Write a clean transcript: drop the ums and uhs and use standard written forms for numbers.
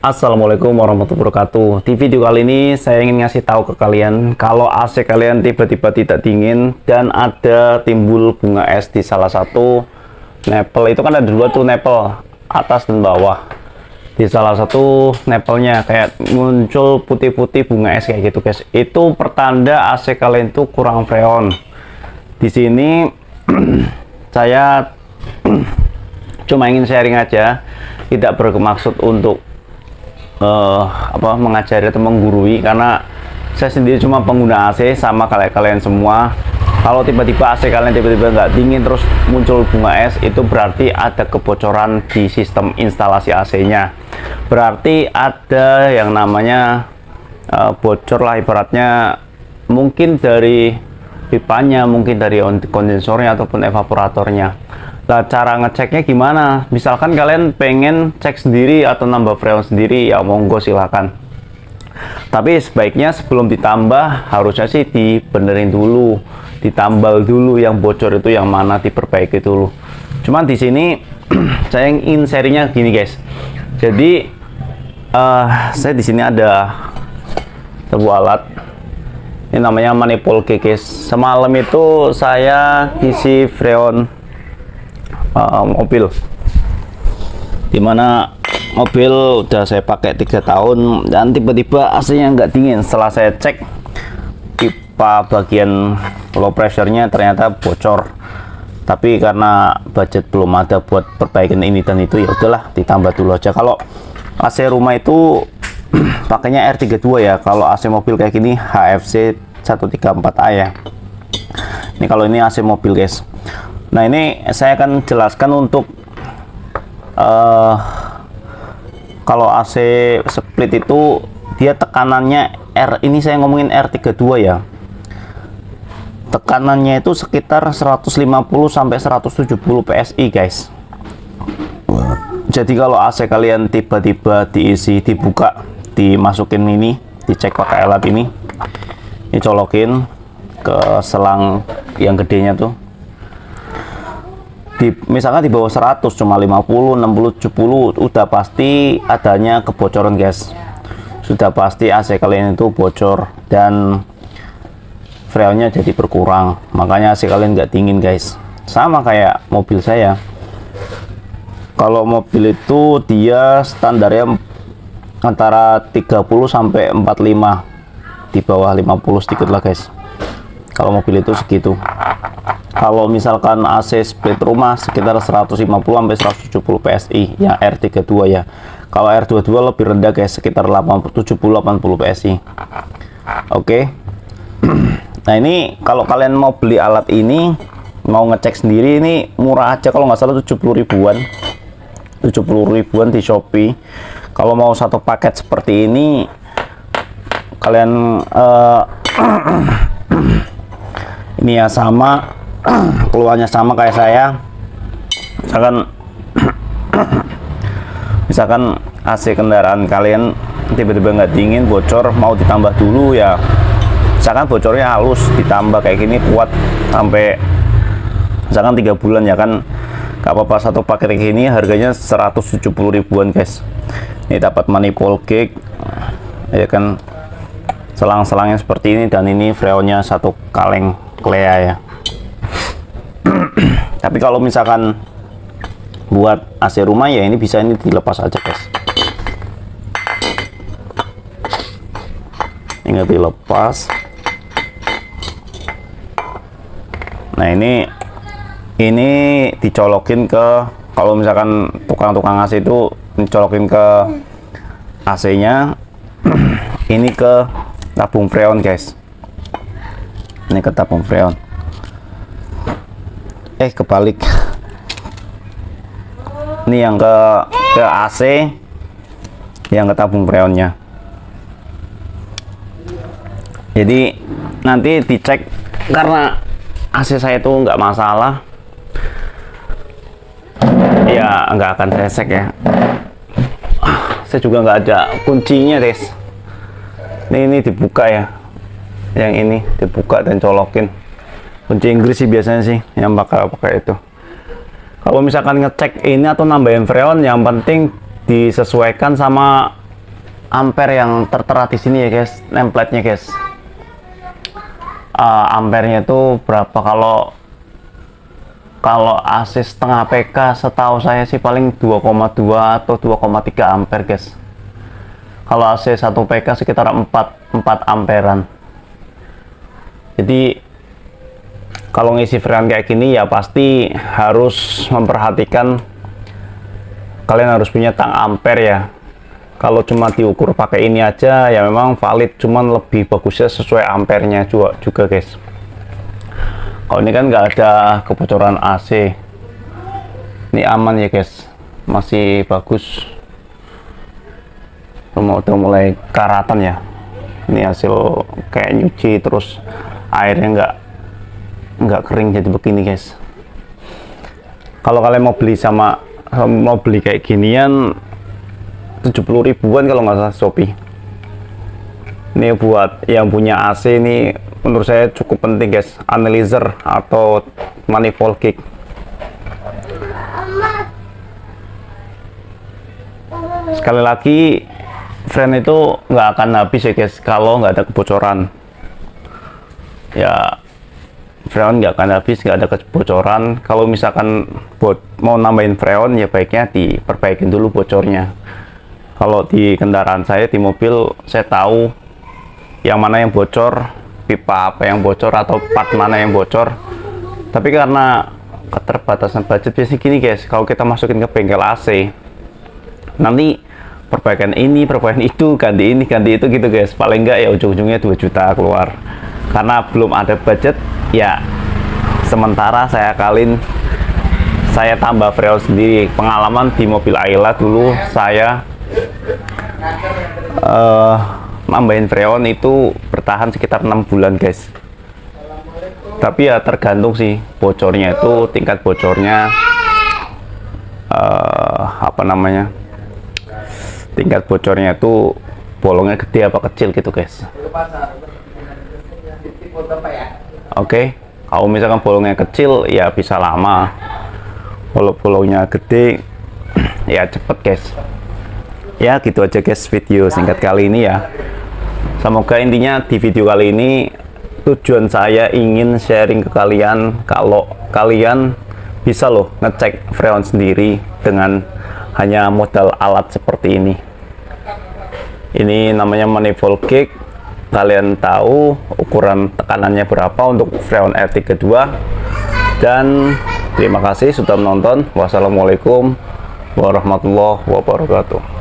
Assalamualaikum warahmatullahi wabarakatuh. Di video kali ini saya ingin ngasih tahu ke kalian kalau AC kalian tiba-tiba tidak dingin dan ada timbul bunga es di salah satu nepel. Itu kan ada dua tuh nepel, atas dan bawah. Di salah satu nepelnya kayak muncul putih-putih bunga es kayak gitu guys. Itu pertanda AC kalian itu kurang freon. Di sini saya cuma ingin sharing aja, tidak bermaksud untuk mengajari atau menggurui, karena saya sendiri cuma pengguna AC sama kalian semua. Kalau tiba-tiba AC kalian tiba-tiba nggak dingin terus muncul bunga es, itu berarti ada kebocoran di sistem instalasi AC-nya. Berarti ada yang namanya bocor lah ibaratnya, mungkin dari pipanya, mungkin dari kondensornya ataupun evaporatornya. Nah, cara ngeceknya gimana? Misalkan kalian pengen cek sendiri atau nambah freon sendiri, ya monggo silakan. Tapi sebaiknya sebelum ditambah harusnya sih dibenerin dulu, ditambal dulu yang bocor itu yang mana, diperbaiki dulu. Cuman di sini saya ingin sharingnya gini guys. Jadi saya di sini ada sebuah alat. Ini namanya manifold gauge guys. Semalam itu saya isi freon mobil, dimana mobil udah saya pakai 3 tahun dan tiba-tiba AC-nya nggak dingin. Setelah saya cek pipa bagian low pressure-nya ternyata bocor, tapi karena budget belum ada buat perbaikan ini dan itu, ya udahlah ditambah dulu aja. Kalau AC rumah itu pakainya R32 ya, kalau AC mobil kayak gini HFC 134A ya. Ini kalau ini AC mobil guys. Nah, ini saya akan jelaskan untuk kalau AC split itu dia tekanannya R, ini saya ngomongin R32 ya. Tekanannya itu sekitar 150 sampai 170 PSI guys. Jadi kalau AC kalian tiba-tiba diisi, dibuka, dimasukin ini, dicek pakai alat ini colokin ke selang yang gedenya tuh. Misalkan di bawah 100, cuma 50, 60, 70, udah pasti adanya kebocoran guys. Sudah pasti AC kalian itu bocor dan freonnya jadi berkurang, makanya AC kalian nggak dingin guys. Sama kayak mobil saya. Kalau mobil itu dia standarnya antara 30 sampai 45, di bawah 50 sedikit lah guys. Kalau mobil itu segitu. Kalau misalkan AC split rumah sekitar 150 sampai 170 PSI yang R32 ya. Kalau R22 lebih rendah guys, sekitar 70-80 PSI. Oke. Nah, ini kalau kalian mau beli alat ini, mau ngecek sendiri, ini murah aja, kalau nggak salah 70 ribuan. 70 ribuan di Shopee. Kalau mau satu paket seperti ini, kalian ini ya sama, keluarnya sama kayak saya. Misalkan AC kendaraan kalian tiba-tiba nggak dingin, bocor, mau ditambah dulu ya. Misalkan bocornya halus, ditambah kayak gini kuat sampai misalkan 3 bulan ya kan, nggak apa-apa. Satu paket kayak gini harganya 170 ribuan guys. Ini dapat manifold gauge ya kan, selang-selangnya seperti ini, dan ini freonnya satu kaleng Clea ya. Tapi kalau misalkan buat AC rumah ya, ini bisa ini dilepas aja guys. Tinggal dilepas. Nah, ini dicolokin ke, kalau misalkan tukang-tukang AC itu dicolokin ke AC-nya ini ke tabung freon guys. Ini ke tabung freon. Kebalik. Ini yang ke AC, yang ke tabung freonnya. Jadi nanti dicek, karena AC saya itu nggak masalah ya, nggak akan saya cek ya. Saya juga nggak ada kuncinya guys. Ini dibuka ya, yang ini dibuka dan colokin. Kunci Inggris sih biasanya sih yang pakai itu. Kalau misalkan ngecek ini atau nambahin freon, yang penting disesuaikan sama ampere yang tertera di sini ya guys, nameplate-nya guys. Ampernya itu berapa? Kalau AC setengah PK setahu saya sih paling 2,2 atau 2,3 ampere guys. Kalau AC 1 PK sekitar 4 amperan. Jadi kalau ngisi freon kayak gini ya pasti harus memperhatikan, kalian harus punya tang ampere ya. Kalau cuma diukur pakai ini aja ya memang valid, cuman lebih bagusnya sesuai ampernya juga guys. Kalau ini kan nggak ada kebocoran AC, ini aman ya guys, masih bagus. Udah mulai karatan ya, ini hasil kayak nyuci terus airnya nggak kering jadi begini guys. Kalau kalian mau beli kayak ginian 70 ribuan kalau nggak salah Shopee. Ini buat yang punya AC ini menurut saya cukup penting guys, analyzer atau manifold kick. Sekali lagi, freon itu nggak akan habis ya guys kalau nggak ada kebocoran. Ya, freon nggak akan habis, nggak ada kebocoran. Kalau misalkan mau nambahin freon ya baiknya diperbaikin dulu bocornya. Kalau di kendaraan saya, di mobil, saya tahu yang mana yang bocor, pipa apa yang bocor, atau part mana yang bocor. Tapi karena keterbatasan budget biasanya gini guys, kalau kita masukin ke bengkel AC, nanti perbaikan ini, perbaikan itu, ganti ini, ganti itu gitu guys. Paling enggak ya ujung-ujungnya 2 juta keluar. Karena belum ada budget, ya sementara saya tambah freon sendiri. Pengalaman di mobil Ayla dulu saya nambahin freon itu bertahan sekitar 6 bulan guys. Tapi ya tergantung sih bocornya itu, tingkat bocornya tingkat bocornya itu bolongnya gede apa kecil gitu guys. Oke, kalau misalkan bolongnya kecil ya bisa lama, kalau bolongnya gede ya cepet guys. Ya gitu aja guys video singkat kali ini ya. Semoga intinya di video kali ini tujuan saya ingin sharing ke kalian kalau kalian bisa loh ngecek freon sendiri dengan hanya modal alat seperti ini. Ini namanya manifold kick. Kalian tahu ukuran tekanannya berapa untuk freon R32. Dan terima kasih sudah menonton. Wassalamualaikum warahmatullahi wabarakatuh.